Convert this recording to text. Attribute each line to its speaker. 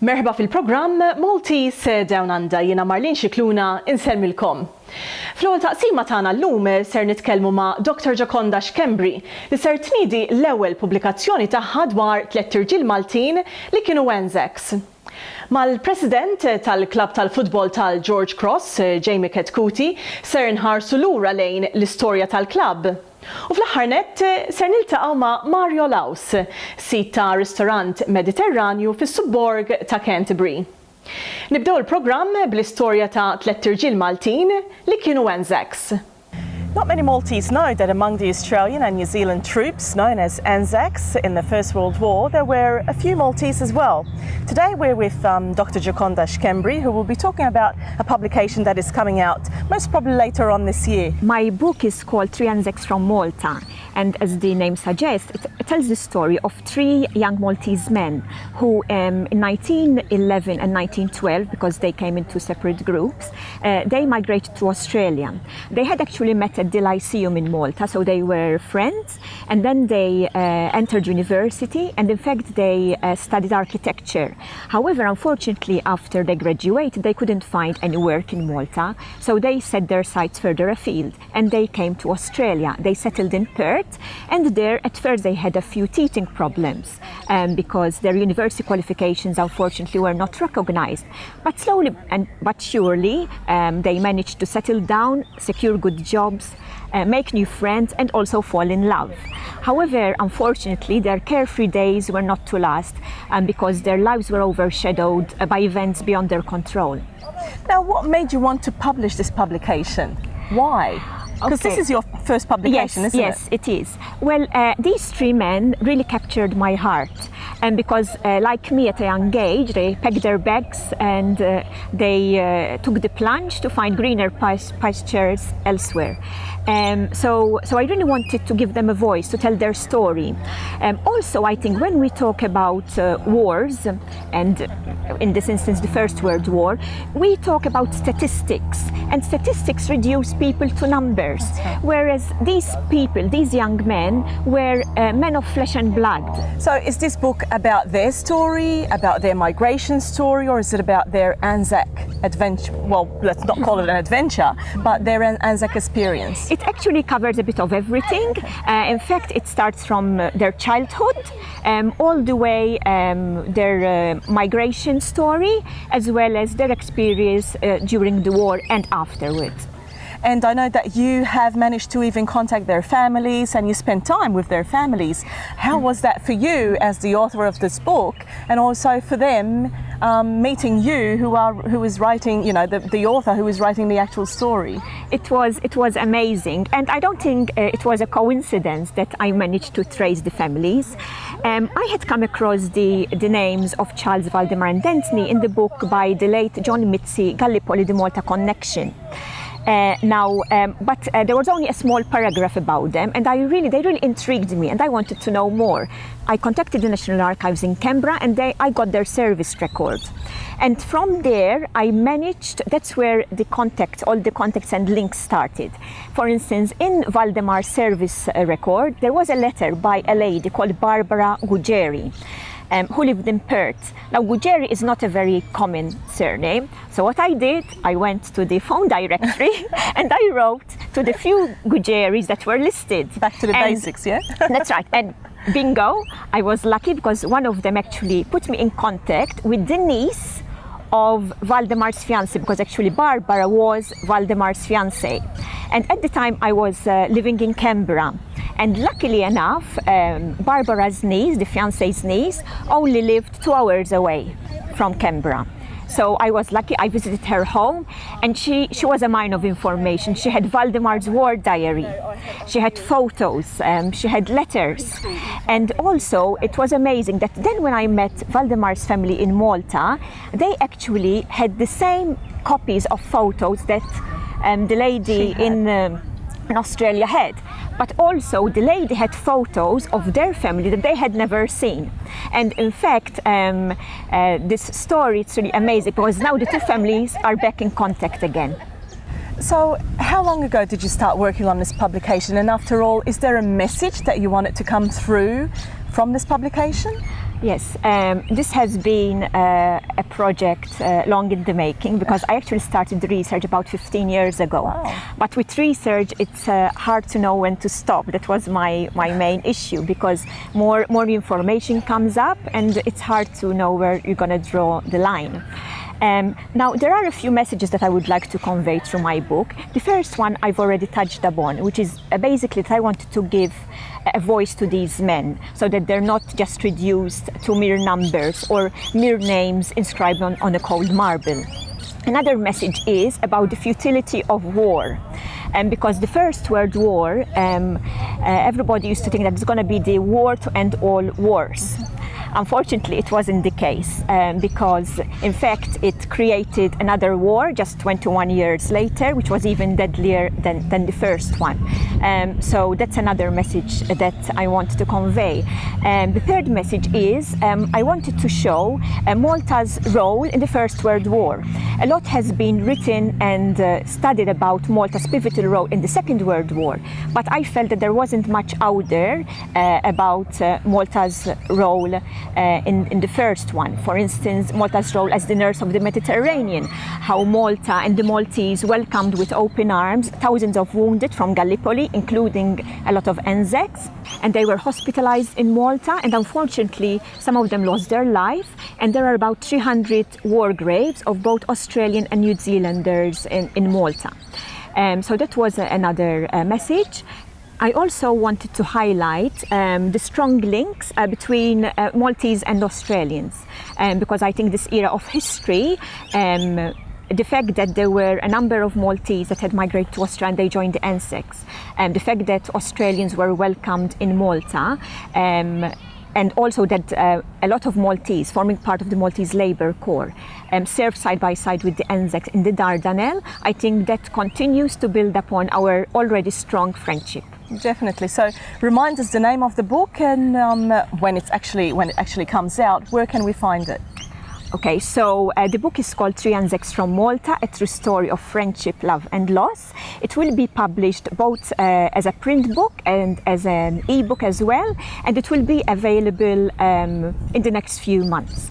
Speaker 1: Merħba fil-programm Maltese Down Under, jiena Marlene Scicluna insellmilkom. Fl-ewwel taqsima tagħna llum ser nitkellmu ma' Dr Gioconda Schembri li ser tniedi l-ewwel pubblikazzjoni tagħha dwar 3 irġiel Maltin li kienu Anzacs. Mal-President tal-Klabb tal-Futbol tal-George Cross, Jamie Ketkuti, ser nħarsu lura lejn l-istorja tal-klabb. U fl-aħħar nett ser niltaqgħu ma' Mario Laus, sit ta' ristorant Mediterranju fis-subborg ta' Canterbury. Nibdew il-programm bl-istorja ta' 3 irġiel Maltin li kienu Anzacs.
Speaker 2: Not many Maltese know that among the Australian and New Zealand troops known as Anzacs in the First World War, there were a few Maltese as well. Today we're with Dr Gioconda Schembri, who will be talking about a publication that is coming out most probably later on this year.
Speaker 3: My book is called 3 Anzacs from Malta, and as the name suggests, it tells the story of 3 young Maltese men who in 1911 and 1912, because they came into separate groups, they migrated to Australia. They had actually met at the Lyceum in Malta, so they were friends, and then they entered university, and in fact they studied architecture. However, unfortunately, after they graduated, they couldn't find any work in Malta, so they set their sights further afield, and they came to Australia. They settled in Perth, and there at first they had a few teething problems because their university qualifications unfortunately were not recognized. But slowly but surely they managed to settle down, secure good jobs, make new friends, and also fall in love. However, unfortunately, their carefree days were not to last because their lives were overshadowed by events beyond their control.
Speaker 2: Now, what made you want to publish this publication? Why? Because this is your first publication, isn't it?
Speaker 3: Yes, it is. Well, these 3 men really captured my heart. And because, like me at a young age, they packed their bags and they took the plunge to find greener pastures elsewhere. So I really wanted to give them a voice, to tell their story. Also, I think when we talk about wars, and in this instance the First World War, we talk about statistics, and statistics reduce people to numbers. Whereas these people, these young men, were men of flesh and blood.
Speaker 2: So is this book about their story, about their migration story, or is it about their Anzac adventure? Well, let's not call it an adventure, but their Anzac experience.
Speaker 3: It actually covers a bit of everything. In fact, it starts from their childhood all the way their migration story, as well as their experience during the war and afterwards.
Speaker 2: And I know that you have managed to even contact their families and you spent time with their families. How was that for you as the author of this book, and also for them meeting you who is writing, you know, the author who is writing the actual story?
Speaker 3: It was amazing, and I don't think it was a coincidence that I managed to trace the families. I had come across the names of Charles, Valdemar and Dentney in the book by the late John Mitzi, Gallipoli, the Malta Connection. But there was only a small paragraph about them, and they really intrigued me, and I wanted to know more. I contacted the National Archives in Canberra, and I got their service record. And from there, I managed, that's where all the contacts and links started. For instance, in Valdemar's service record, there was a letter by a lady called Barbara Gugeri, who lived in Perth. Now, Gugeri is not a very common surname, so what I did, I went to the phone directory and I wrote to the few Gugeris that were listed.
Speaker 2: Back to the basics, yeah?
Speaker 3: That's right. And bingo, I was lucky because one of them actually put me in contact with the niece of Valdemar's fiancé, because actually Barbara was Valdemar's fiancé. And at the time I was living in Canberra. And luckily enough, Barbara's niece, the fiancé's niece, only lived 2 hours away from Canberra. So I was lucky. I visited her home, and she was a mine of information. She had Valdemar's war diary, she had photos, she had letters, and also it was amazing that then when I met Valdemar's family in Malta, they actually had the same copies of photos that the lady in Australia had. But also the lady had photos of their family that they had never seen. And in fact, this story, it's really amazing because now the 2 families are back in contact again.
Speaker 2: So how long ago did you start working on this publication? And after all, is there a message that you want it to come through from this publication?
Speaker 3: Yes, this has been a project long in the making, because I actually started the research about 15 years ago.
Speaker 2: Wow.
Speaker 3: But with research, it's hard to know when to stop. That was my main issue, because more information comes up and it's hard to know where you're going to draw the line. Now, there are a few messages that I would like to convey through my book. The first one I've already touched upon, which is basically that I wanted to give a voice to these men, so that they're not just reduced to mere numbers or mere names inscribed on a cold marble. Another message is about the futility of war. Because the First World War, everybody used to think that it's going to be the war to end all wars. Unfortunately, it wasn't the case, because in fact it created another war just 21 years later, which was even deadlier than the first one. So that's another message that I wanted to convey. The third message is I wanted to show Malta's role in the First World War. A lot has been written and studied about Malta's pivotal role in the Second World War, but I felt that there wasn't much out there about Malta's role in the first one. For instance, Malta's role as the nurse of the Mediterranean, how Malta and the Maltese welcomed with open arms thousands of wounded from Gallipoli, including a lot of Anzacs, and they were hospitalized in Malta, and unfortunately some of them lost their life, and there are about 300 war graves of both Australian and New Zealanders in Malta. So that was another message. I also wanted to highlight the strong links between Maltese and Australians, because I think this era of history, the fact that there were a number of Maltese that had migrated to Austria and they joined the Anzacs, the fact that Australians were welcomed in Malta, and also that a lot of Maltese, forming part of the Maltese Labour Corps, served side by side with the Anzacs in the Dardanelles, I think that continues to build upon our already strong friendship.
Speaker 2: Definitely. So, remind us the name of the book, and when it actually comes out, where can we find it?
Speaker 3: Okay, so the book is called 3 Anzacs from Malta, a true story of friendship, love and loss. It will be published both as a print book and as an e-book as well, and it will be available in the next few months.